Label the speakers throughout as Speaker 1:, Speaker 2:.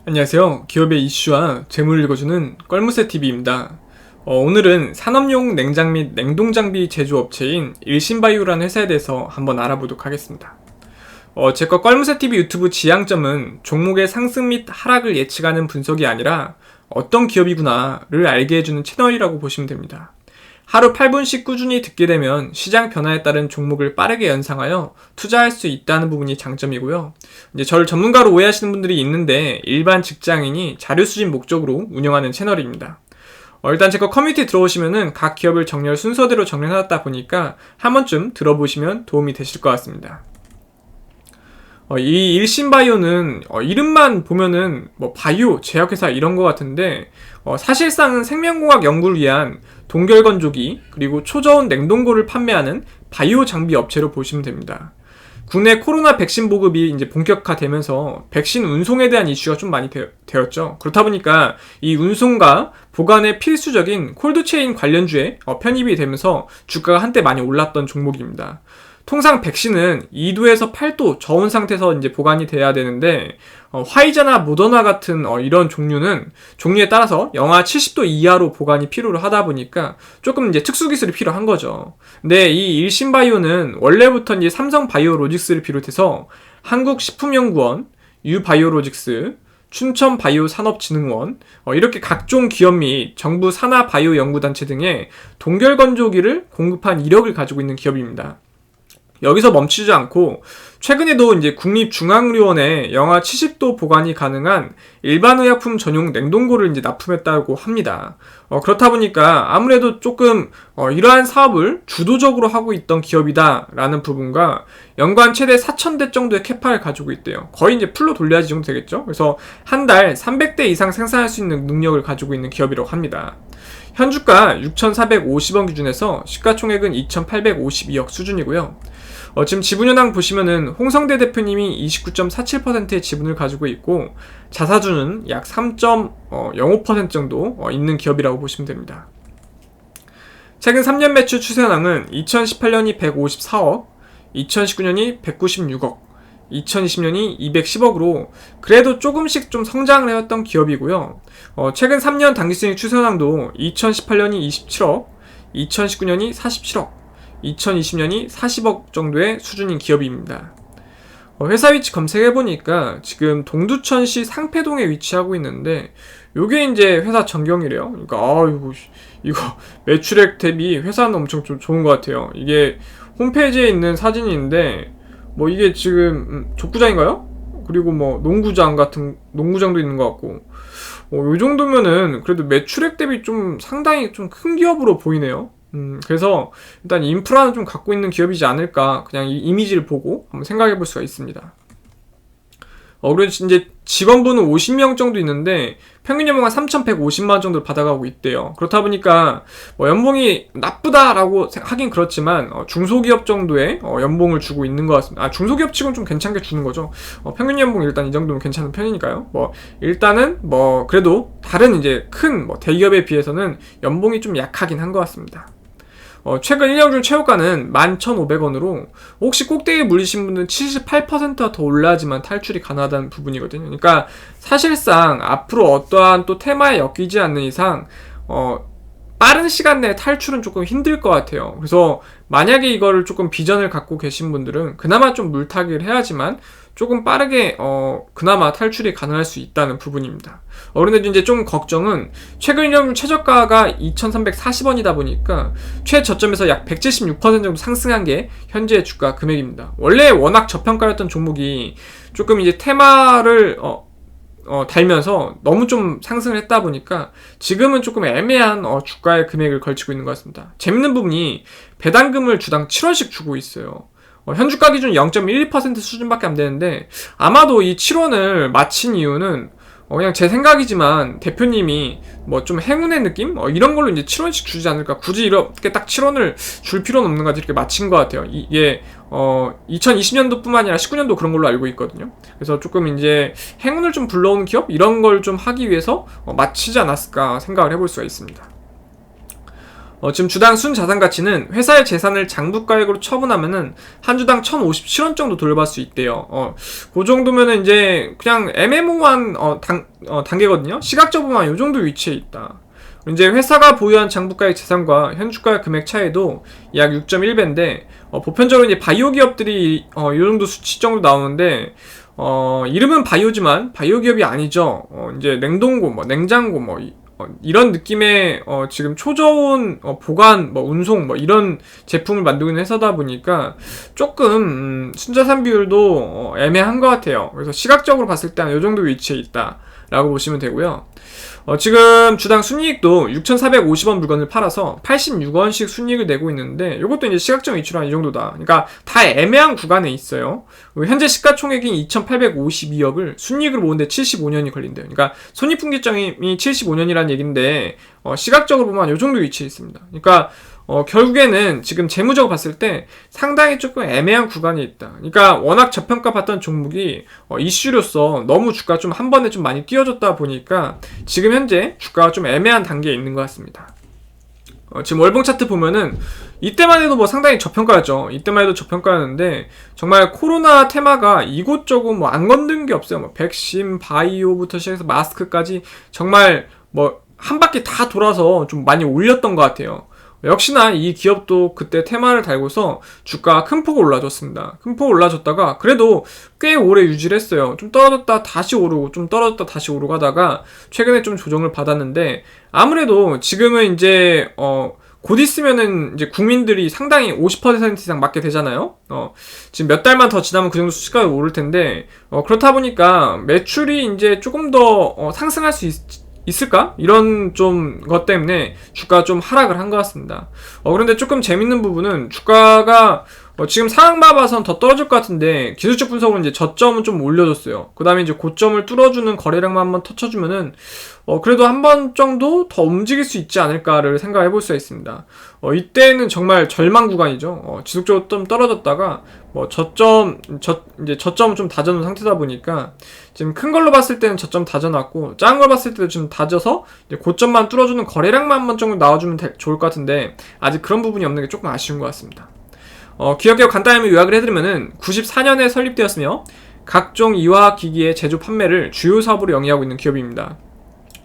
Speaker 1: 안녕하세요. 기업의 이슈와 재물을 읽어주는 껄무새TV입니다. 오늘은 산업용 냉장 및 냉동장비 제조업체인 일신바이오라는 회사에 대해서 한번 알아보도록 하겠습니다. 제거 껄무새TV 유튜브 지향점은 종목의 상승 및 하락을 예측하는 분석이 아니라 어떤 기업이구나를 알게 해주는 채널이라고 보시면 됩니다. 하루 8분씩 꾸준히 듣게 되면 시장 변화에 따른 종목을 빠르게 연상하여 투자할 수 있다는 부분이 장점이고요. 이제 저를 전문가로 오해하시는 분들이 있는데 일반 직장인이 자료 수집 목적으로 운영하는 채널입니다. 일단 제거 커뮤니티 들어오시면은 각 기업을 정렬 순서대로 정렬해놨다 보니까 한 번쯤 들어보시면 도움이 되실 것 같습니다. 이 일신바이오는 이름만 보면은 바이오, 제약회사 이런 것 같은데 사실상은 생명공학 연구를 위한 동결건조기 그리고 초저온 냉동고를 판매하는 바이오 장비 업체로 보시면 됩니다. 국내 코로나 백신 보급이 이제 본격화되면서 백신 운송에 대한 이슈가 좀 많이 되었죠. 그렇다 보니까 이 운송과 보관에 필수적인 콜드체인 관련주에 편입이 되면서 주가가 한때 많이 올랐던 종목입니다. 통상 백신은 2도에서 8도 저온 상태에서 이제 보관이 돼야 되는데 화이자나 모더나 같은 이런 종류에 따라서 영하 70도 이하로 보관이 필요로 하다 보니까 조금 이제 특수 기술이 필요한 거죠. 근데 이 일신바이오는 원래부터 이제 삼성바이오로직스를 비롯해서 한국식품연구원, 유바이오로직스, 춘천바이오산업진흥원 이렇게 각종 기업 및 정부 산하바이오연구단체 등의 동결건조기를 공급한 이력을 가지고 있는 기업입니다. 여기서 멈추지 않고 최근에도 이제 국립중앙의료원에 영하 70도 보관이 가능한 일반의약품 전용 냉동고를 이제 납품했다고 합니다. 그렇다 보니까 아무래도 조금 이러한 사업을 주도적으로 하고 있던 기업이다라는 부분과 연간 최대 4,000대 정도의 캐파를 가지고 있대요. 거의 이제 풀로 돌려야지 정도 되겠죠. 그래서 한 달 300대 이상 생산할 수 있는 능력을 가지고 있는 기업이라고 합니다. 현주가 6,450원 기준에서 시가총액은 2,852억 수준이고요. 지금 지분현황 보시면은 홍성대 대표님이 29.47%의 지분을 가지고 있고 자사주는 약 3.05% 정도 있는 기업이라고 보시면 됩니다. 최근 3년 매출 추세현황은 2018년이 154억, 2019년이 196억, 2020년이 210억으로 그래도 조금씩 좀 성장을 해왔던 기업이고요. 최근 3년 당기순이익 추세현황도 2018년이 27억, 2019년이 47억, 2020년이 40억 정도의 수준인 기업입니다. 회사 위치 검색해보니까 지금 동두천시 상패동에 위치하고 있는데 요게 이제 회사 전경이래요. 그러니까 이거 매출액 대비 회사는 엄청 좀 좋은 것 같아요. 이게 홈페이지에 있는 사진인데 이게 지금 족구장인가요? 그리고 농구장도 있는 것 같고 요 정도면은 그래도 매출액 대비 좀 상당히 좀 큰 기업으로 보이네요. 그래서 일단 인프라는 좀 갖고 있는 기업이지 않을까 그냥 이 이미지를 보고 한번 생각해 볼 수가 있습니다. 그래서 이제 직원분은 50명 정도 있는데 평균 연봉 한 3,150만 정도를 받아가고 있대요. 그렇다 보니까 연봉이 나쁘다라고 하긴 그렇지만 중소기업 정도의 연봉을 주고 있는 것 같습니다. 중소기업 치고는 좀 괜찮게 주는 거죠. 평균 연봉 일단 이 정도면 괜찮은 편이니까요. 일단은 그래도 다른 이제 큰 대기업에 비해서는 연봉이 좀 약하긴 한 것 같습니다. 최근 1년 중 최고가는 11,500원으로 혹시 꼭대기에 물리신 분들은 78%가 더 올라야지만 탈출이 가능하다는 부분이거든요. 그러니까 사실상 앞으로 어떠한 또 테마에 엮이지 않는 이상 빠른 시간 내에 탈출은 조금 힘들 것 같아요. 그래서 만약에 이거를 조금 비전을 갖고 계신 분들은 그나마 좀 물타기를 해야지만 조금 빠르게 그나마 탈출이 가능할 수 있다는 부분입니다. 그런데 이제 좀 걱정은 최근 1년 중 최저가가 2,340원이다 보니까 최저점에서 약 176% 정도 상승한 게 현재의 주가 금액입니다. 원래 워낙 저평가였던 종목이 조금 이제 테마를 달면서 너무 좀 상승을 했다 보니까 지금은 조금 애매한 주가의 금액을 걸치고 있는 것 같습니다. 재밌는 부분이 배당금을 주당 7원씩 주고 있어요. 현주가 기준 0.12% 수준밖에 안 되는데 아마도 이 7원을 마친 이유는 그냥 제 생각이지만 대표님이 좀 행운의 느낌? 이런 걸로 이제 7원씩 주지 않을까. 굳이 이렇게 딱 7원을 줄 필요는 없는 것 같아요. 이렇게 마친 것 같아요. 이게 2020년도 뿐만 아니라 19년도 그런 걸로 알고 있거든요. 그래서 조금 이제 행운을 좀 불러오는 기업? 이런 걸 좀 하기 위해서 마치지 않았을까 생각을 해볼 수가 있습니다. 지금 주당 순자산가치는 회사의 재산을 장부가액으로 처분하면은 한 주당 1,057원 정도 돌려받을 수 있대요. 그 정도면은 이제 그냥 애매모호한 단계거든요. 시각적으로 보면 요 정도 위치에 있다. 이제 회사가 보유한 장부가액 재산과 현주가 금액 차이도 약 6.1배인데 보편적으로 이제 바이오 기업들이 요 정도 수치 정도 나오는데 이름은 바이오지만 바이오 기업이 아니죠. 이제 냉동고, 냉장고, 이런 느낌의 지금 초저온 보관, 운송, 이런 제품을 만들고 있는 회사다 보니까 조금 순자산 비율도 애매한 것 같아요. 그래서 시각적으로 봤을 때 한 요 정도 위치에 있다라고 보시면 되고요. 지금 주당 순이익도 6,450원 물건을 팔아서 86원씩 순이익을 내고 있는데 이것도 이제 시각적 위치로 한 이 정도다. 그러니까 다 애매한 구간에 있어요. 현재 시가총액인 2,852억을 순이익으로 모으는데 75년이 걸린대요. 그러니까 손익분기점이 75년이라는 얘기인데 시각적으로 보면 이 정도 위치에 있습니다. 그러니까 결국에는 지금 재무적으로 봤을 때 상당히 조금 애매한 구간에 있다. 그러니까 워낙 저평가 받던 종목이 이슈로서 너무 주가가 좀 한 번에 좀 많이 뛰어졌다 보니까 지금 현재 주가가 좀 애매한 단계에 있는 것 같습니다. 지금 월봉 차트 보면은 이때만 해도 상당히 저평가였죠. 이때만 해도 저평가였는데 정말 코로나 테마가 이곳저곳 안 건든 게 없어요. 백신, 바이오부터 시작해서 마스크까지 정말 한 바퀴 다 돌아서 좀 많이 올렸던 것 같아요. 역시나 이 기업도 그때 테마를 달고서 주가가 큰 폭으로 올라줬습니다. 큰 폭으로 올라줬다가 그래도 꽤 오래 유지를 했어요. 좀 떨어졌다 다시 오르고 좀 떨어졌다 다시 오르고 하다가 최근에 좀 조정을 받았는데 아무래도 지금은 이제 곧 있으면은 이제 국민들이 상당히 50% 이상 맞게 되잖아요. 지금 몇 달만 더 지나면 그 정도 수치가 오를 텐데 그렇다 보니까 매출이 이제 조금 더 상승할 수 있을까? 이런 좀 것 때문에 주가가 좀 하락을 한 것 같습니다. 그런데 조금 재밌는 부분은 주가가 지금 상황 봐봐선 더 떨어질 것 같은데 기술적 분석으로 이제 저점은 좀 올려줬어요. 그 다음에 이제 고점을 뚫어주는 거래량만 한번 터쳐주면은 그래도 한 번 정도 더 움직일 수 있지 않을까를 생각해 볼 수가 있습니다. 이때는 정말 절망 구간이죠. 지속적으로 좀 떨어졌다가 이제 저점은 좀 다져놓은 상태다 보니까 지금 큰 걸로 봤을 때는 저점 다져놨고 작은 걸 봤을 때도 지금 다져서 이제 고점만 뚫어주는 거래량만 한 번 정도 나와주면 좋을 것 같은데 아직 그런 부분이 없는 게 조금 아쉬운 것 같습니다. 기업 개요 간단히 요약을 해드리면은 94년에 설립되었으며 각종 이화기기의 제조 판매를 주요 사업으로 영위하고 있는 기업입니다.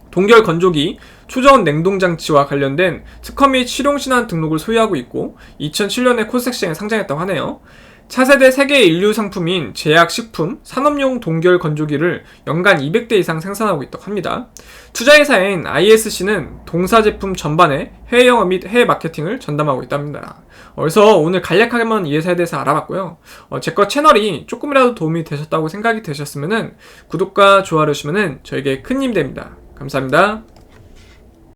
Speaker 1: 동결 건조기, 초저온 냉동장치와 관련된 특허 및 실용신안 등록을 소유하고 있고 2007년에 코스닥 시장에 상장했다고 하네요. 차세대 세계 인류 상품인 제약, 식품, 산업용 동결 건조기를 연간 200대 이상 생산하고 있다고 합니다. 투자회사인 ISC는 동사 제품 전반의 해외 영업 및 해외 마케팅을 전담하고 있답니다. 그래서 오늘 간략하게만 이 회사에 대해서 알아봤고요. 제 거 채널이 조금이라도 도움이 되셨다고 생각이 되셨으면 구독과 좋아요 해주시면 저에게 큰 힘이 됩니다. 감사합니다.